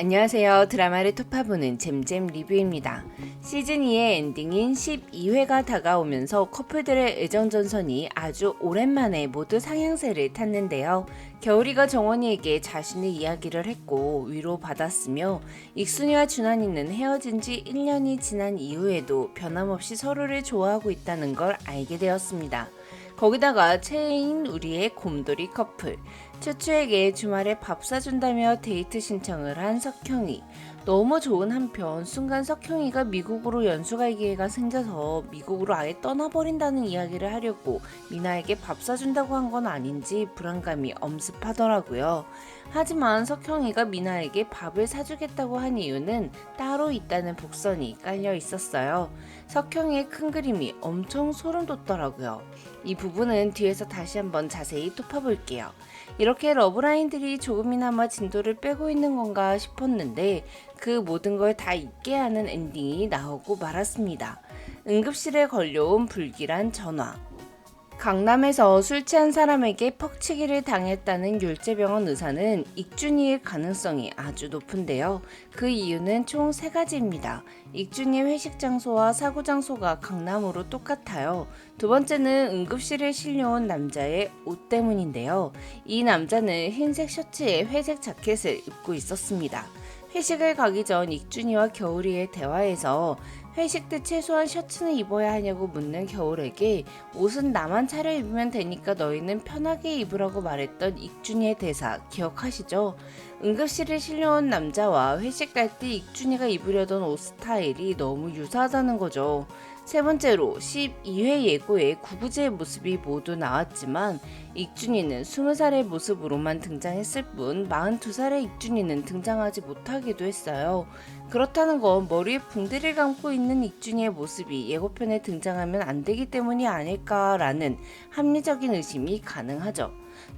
안녕하세요. 드라마를 토파보는 잼잼 리뷰입니다. 시즌2의 엔딩인 12회가 다가오면서 커플들의 애정전선이 아주 오랜만에 모두 상향세를 탔는데요. 겨울이가 정원이에게 자신의 이야기를 했고 위로받았으며 익순이와 준환이는 헤어진 지 1년이 지난 이후에도 변함없이 서로를 좋아하고 있다는 걸 알게 되었습니다. 거기다가 최애인 우리의 곰돌이 커플, 추추에게 주말에 밥 사준다며 데이트 신청을 한 석형이. 너무 좋은 한편 순간 석형이가 미국으로 연수 갈 기회가 생겨서 미국으로 아예 떠나버린다는 이야기를 하려고 미나에게 밥 사준다고 한 건 아닌지 불안감이 엄습하더라고요. 하지만 석형이가 미나에게 밥을 사주겠다고 한 이유는 따로 있다는 복선이 깔려 있었어요. 석형이의 큰 그림이 엄청 소름 돋더라고요. 이 부분은 뒤에서 다시 한번 자세히 톱어볼게요. 이렇게 러브라인들이 조금이나마 진도를 빼고 있는 건가 싶었는데 그 모든 걸 다 잊게 하는 엔딩이 나오고 말았습니다. 응급실에 걸려온 불길한 전화. 강남에서 술 취한 사람에게 퍽치기를 당했다는 율제병원 의사는 익준이의 가능성이 아주 높은데요. 그 이유는 총 3가지입니다. 익준이의 회식 장소와 사고 장소가 강남으로 똑같아요. 두 번째는 응급실에 실려온 남자의 옷 때문인데요. 이 남자는 흰색 셔츠에 회색 자켓을 입고 있었습니다. 회식을 가기 전 익준이와 겨울이의 대화에서 회식 때 최소한 셔츠는 입어야 하냐고 묻는 겨울에게 옷은 나만 차려입으면 되니까 너희는 편하게 입으라고 말했던 익준이의 대사 기억하시죠? 응급실에 실려온 남자와 회식 갈 때 익준이가 입으려던 옷 스타일이 너무 유사하다는 거죠. 세 번째로 12회 예고에 구구제의 모습이 모두 나왔지만 익준이는 20살의 모습으로만 등장했을 뿐 42살의 익준이는 등장하지 못하기도 했어요. 그렇다는 건 머리에 붕대를 감고 있는 익준이의 모습이 예고편에 등장하면 안 되기 때문이 아닐까라는 합리적인 의심이 가능하죠.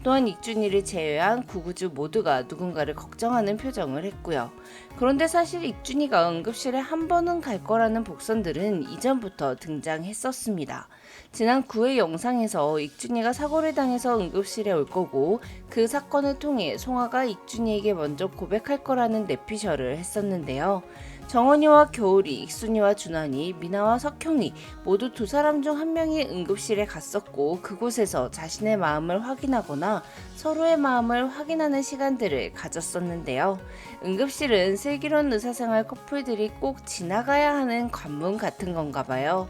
또한 익준이를 제외한 구구주 모두가 누군가를 걱정하는 표정을 했고요. 그런데 사실 익준이가 응급실에 한 번은 갈 거라는 복선들은 이전부터 등장했었습니다. 지난 9회 영상에서 익준이가 사고를 당해서 응급실에 올 거고 그 사건을 통해 송아가 익준이에게 먼저 고백할 거라는 내피셜을 했었는데요. 정원이와 겨울이, 익순이와 준환이, 미나와 석형이 모두 두 사람 중 한 명이 응급실에 갔었고 그곳에서 자신의 마음을 확인하거나 서로의 마음을 확인하는 시간들을 가졌었는데요. 응급실은 슬기로운 의사생활 커플들이 꼭 지나가야 하는 관문 같은 건가 봐요.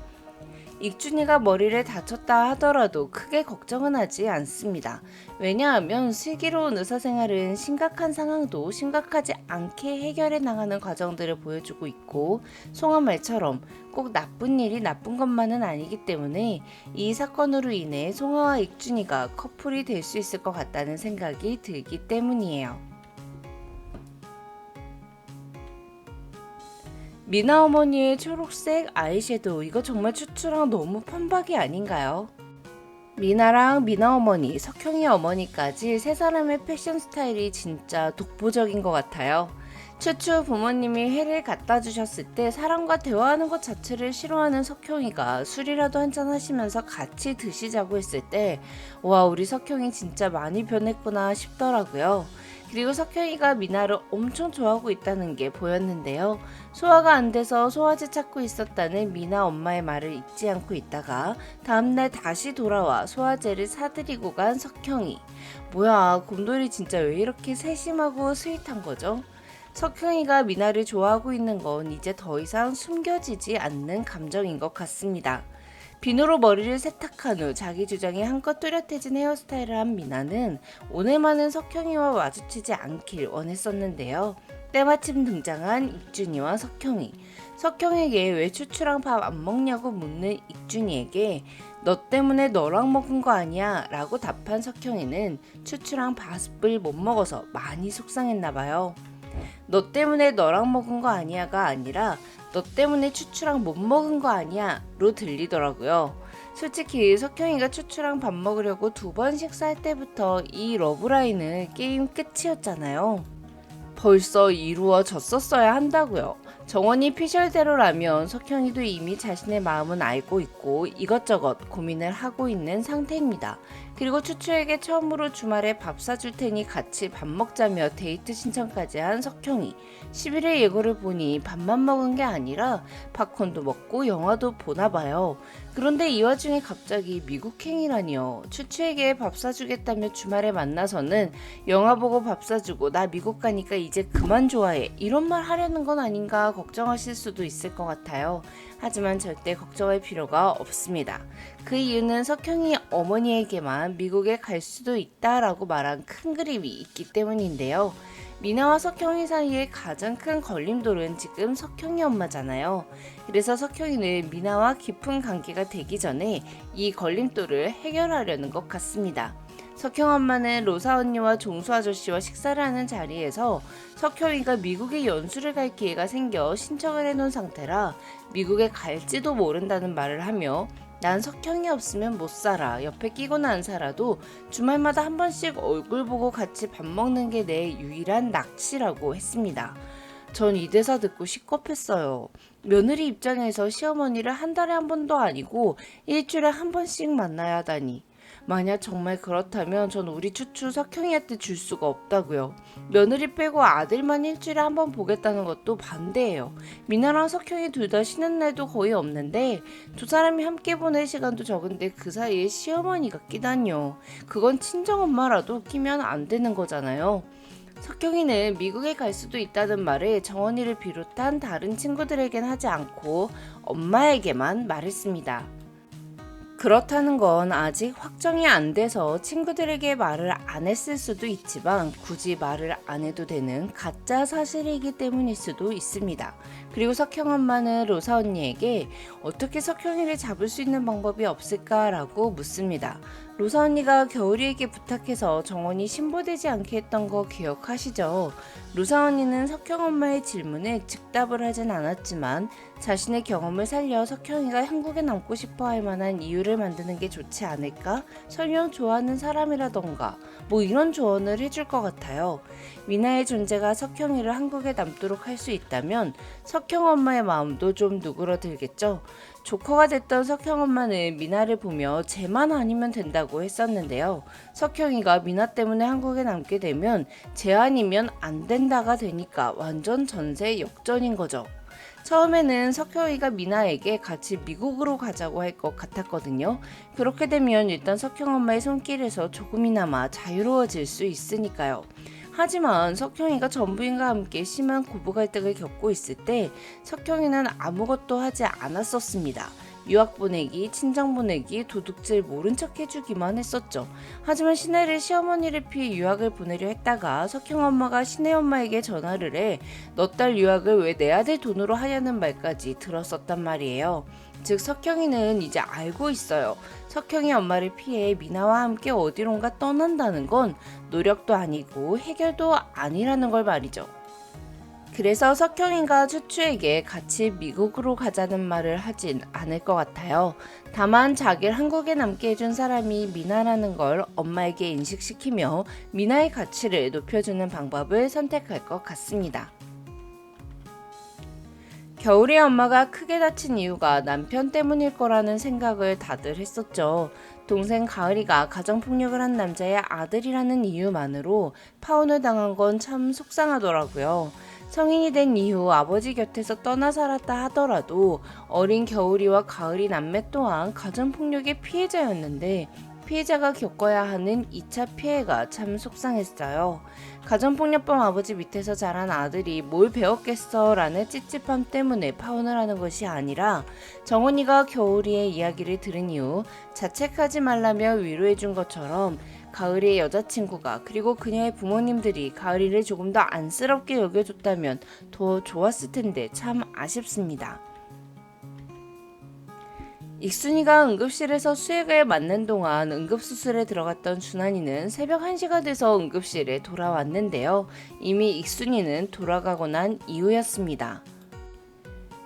익준이가 머리를 다쳤다 하더라도 크게 걱정은 하지 않습니다. 왜냐하면 슬기로운 의사생활은 심각한 상황도 심각하지 않게 해결해 나가는 과정들을 보여주고 있고 송아 말처럼 꼭 나쁜 일이 나쁜 것만은 아니기 때문에 이 사건으로 인해 송아와 익준이가 커플이 될 수 있을 것 같다는 생각이 들기 때문이에요. 미나 어머니의 초록색 아이섀도우, 이거 정말 추추랑 너무 판박이 아닌가요? 미나랑 미나 어머니, 석형이 어머니까지 세 사람의 패션 스타일이 진짜 독보적인 것 같아요. 추추 부모님이 회를 갖다 주셨을 때 사람과 대화하는 것 자체를 싫어하는 석형이가 술이라도 한잔 하시면서 같이 드시자고 했을 때 와, 우리 석형이 진짜 많이 변했구나 싶더라고요. 그리고 석형이가 미나를 엄청 좋아하고 있다는 게 보였는데요. 소화가 안 돼서 소화제 찾고 있었다는 미나 엄마의 말을 잊지 않고 있다가 다음날 다시 돌아와 소화제를 사들이고 간 석형이. 뭐야, 곰돌이 진짜 왜 이렇게 세심하고 스윗한 거죠? 석형이가 미나를 좋아하고 있는 건 이제 더 이상 숨겨지지 않는 감정인 것 같습니다. 비누로 머리를 세탁한 후 자기 주장이 한껏 뚜렷해진 헤어스타일을 한 미나는 오늘만은 석형이와 마주치지 않길 원했었는데요. 때마침 등장한 익준이와 석형이. 석형에게 왜 추추랑 밥 안 먹냐고 묻는 익준이에게 너 때문에 너랑 먹은 거 아니야 라고 답한 석형이는 추추랑 밥을 못 먹어서 많이 속상했나봐요. 너 때문에 너랑 먹은 거 아니야가 아니라 너 때문에 추추랑 못 먹은 거 아니야 로 들리더라고요. 솔직히 석형이가 추추랑 밥 먹으려고 2번 식사할 때부터 이 러브라인은 게임 끝이었잖아요. 벌써 이루어졌었어야 한다고요. 정원이 피셜대로라면 석형이도 이미 자신의 마음은 알고 있고 이것저것 고민을 하고 있는 상태입니다. 그리고 추추에게 처음으로 주말에 밥 사줄 테니 같이 밥 먹자며 데이트 신청까지 한 석형이 10일의 예고를 보니 밥만 먹은 게 아니라 팝콘도 먹고 영화도 보나 봐요. 그런데 이 와중에 갑자기 미국행이라니요. 추추에게 밥 사주겠다며 주말에 만나서는 영화 보고 밥 사주고 나 미국 가니까 이제 그만 좋아해 이런 말 하려는 건 아닌가 걱정하실 수도 있을 것 같아요. 하지만 절대 걱정할 필요가 없습니다. 그 이유는 석형이 어머니에게만 미국에 갈 수도 있다라고 말한 큰 그림이 있기 때문인데요. 미나와 석형이 사이에 가장 큰 걸림돌은 지금 석형이 엄마잖아요. 그래서 석형이는 미나와 깊은 관계가 되기 전에 이 걸림돌을 해결하려는 것 같습니다. 석형 엄마는 로사 언니와 종수 아저씨와 식사를 하는 자리에서 석형이가 미국에 연수를 갈 기회가 생겨 신청을 해놓은 상태라 미국에 갈지도 모른다는 말을 하며 난 석형이 없으면 못 살아. 옆에 끼고는 안 살아도 주말마다 한 번씩 얼굴 보고 같이 밥 먹는 게 내 유일한 낚시라고 했습니다. 전 이 대사 듣고 식겁했어요. 며느리 입장에서 시어머니를 한 달에 한 번도 아니고 일주일에 한 번씩 만나야 하다니. 만약 정말 그렇다면 전 우리 추추 석형이한테 줄 수가 없다고요. 며느리 빼고 아들만 일주일에 한 번 보겠다는 것도 반대예요. 미나랑 석형이 둘 다 쉬는 날도 거의 없는데 두 사람이 함께 보낼 시간도 적은데 그 사이에 시어머니가 끼다니요. 그건 친정엄마라도 끼면 안 되는 거잖아요. 석형이는 미국에 갈 수도 있다는 말을 정원이를 비롯한 다른 친구들에겐 하지 않고 엄마에게만 말했습니다. 그렇다는 건 아직 확정이 안 돼서 친구들에게 말을 안 했을 수도 있지만 굳이 말을 안 해도 되는 가짜 사실이기 때문일 수도 있습니다. 그리고 석형 엄마는 로사 언니에게 어떻게 석형이를 잡을 수 있는 방법이 없을까라고 묻습니다. 로사 언니가 겨울이에게 부탁해서 정원이 신고되지 않게 했던 거 기억하시죠? 로사 언니는 석형 엄마의 질문에 즉답을 하진 않았지만 자신의 경험을 살려 석형이가 한국에 남고 싶어 할 만한 이유를 만드는 게 좋지 않을까? 설령 좋아하는 사람이라던가 뭐 이런 조언을 해줄 것 같아요. 미나의 존재가 석형이를 한국에 남도록 할 수 있다면 석형 엄마의 마음도 좀 누그러들겠죠. 조커가 됐던 석형 엄마는 미나를 보며 쟤만 아니면 된다고 했었는데요. 석형이가 미나 때문에 한국에 남게 되면 쟤 아니면 안 된다가 되니까 완전 전세 역전인 거죠. 처음에는 석형이가 미나에게 같이 미국으로 가자고 할 것 같았거든요. 그렇게 되면 일단 석형 엄마의 손길에서 조금이나마 자유로워질 수 있으니까요. 하지만 석형이가 전부인과 함께 심한 고부 갈등을 겪고 있을 때 석형이는 아무것도 하지 않았었습니다. 유학 보내기, 친정 보내기, 도둑질 모른 척 해주기만 했었죠. 하지만 신혜를 시어머니를 피해 유학을 보내려 했다가 석형 엄마가 신혜 엄마에게 전화를 해 너 딸 유학을 왜 내 아들 돈으로 하냐는 말까지 들었었단 말이에요. 즉 석형이는 이제 알고 있어요. 석형이 엄마를 피해 미나와 함께 어디론가 떠난다는 건 노력도 아니고 해결도 아니라는 걸 말이죠. 그래서 석형이가 추추에게 같이 미국으로 가자는 말을 하진 않을 것 같아요. 다만 자기를 한국에 남게 해준 사람이 미나라는 걸 엄마에게 인식시키며 미나의 가치를 높여주는 방법을 선택할 것 같습니다. 겨울이 엄마가 크게 다친 이유가 남편 때문일 거라는 생각을 다들 했었죠. 동생 가을이가 가정폭력을 한 남자의 아들이라는 이유만으로 파혼을 당한 건 참 속상하더라고요. 성인이 된 이후 아버지 곁에서 떠나 살았다 하더라도 어린 겨울이와 가을이 남매 또한 가정폭력의 피해자였는데 피해자가 겪어야 하는 2차 피해가 참 속상했어요. 가정폭력범 아버지 밑에서 자란 아들이 뭘 배웠겠어 라는 찝찝함 때문에 파혼을 하는 것이 아니라 정원이가 겨울이의 이야기를 들은 이후 자책하지 말라며 위로해준 것처럼 가을이의 여자친구가 그리고 그녀의 부모님들이 가을이를 조금 더 안쓰럽게 여겨줬다면 더 좋았을 텐데 참 아쉽습니다. 익순이가 응급실에서 수액을 맞는 동안 응급수술에 들어갔던 준환이는 새벽 1시가 돼서 응급실에 돌아왔는데요. 이미 익순이는 돌아가고 난 이후였습니다.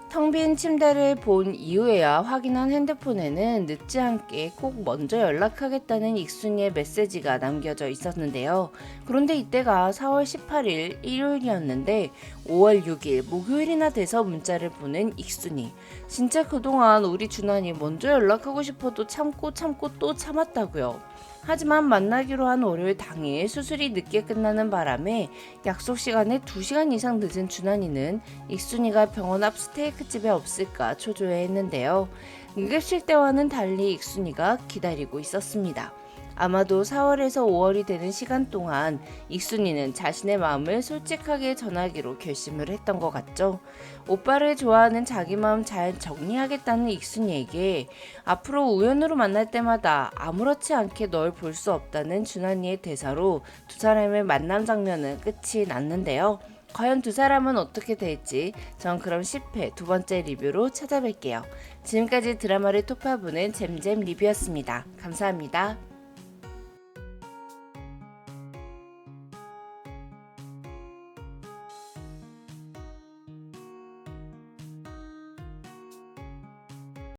텅 빈 침대를 본 이후에야 확인한 핸드폰에는 늦지 않게 꼭 먼저 연락하겠다는 익순이의 메시지가 남겨져 있었는데요. 그런데 이때가 4월 18일 일요일이었는데 5월 6일 목요일이나 돼서 문자를 보낸 익순이. 진짜 그동안 우리 준환이 먼저 연락하고 싶어도 참고 또 참았다고요. 하지만 만나기로 한 월요일 당일 수술이 늦게 끝나는 바람에 약속 시간에 2시간 이상 늦은 준환이는 익순이가 병원 앞 스테이크집에 없을까 초조해했는데요. 응급실 때와는 달리 익순이가 기다리고 있었습니다. 아마도 4월에서 5월이 되는 시간 동안 익순이는 자신의 마음을 솔직하게 전하기로 결심을 했던 것 같죠. 오빠를 좋아하는 자기 마음 잘 정리하겠다는 익순이에게 앞으로 우연으로 만날 때마다 아무렇지 않게 널 볼 수 없다는 준환이의 대사로 두 사람의 만남 장면은 끝이 났는데요. 과연 두 사람은 어떻게 될지 전 그럼 10회 두 번째 리뷰로 찾아뵐게요. 지금까지 드라마를 톱파보는 잼잼 리뷰였습니다. 감사합니다.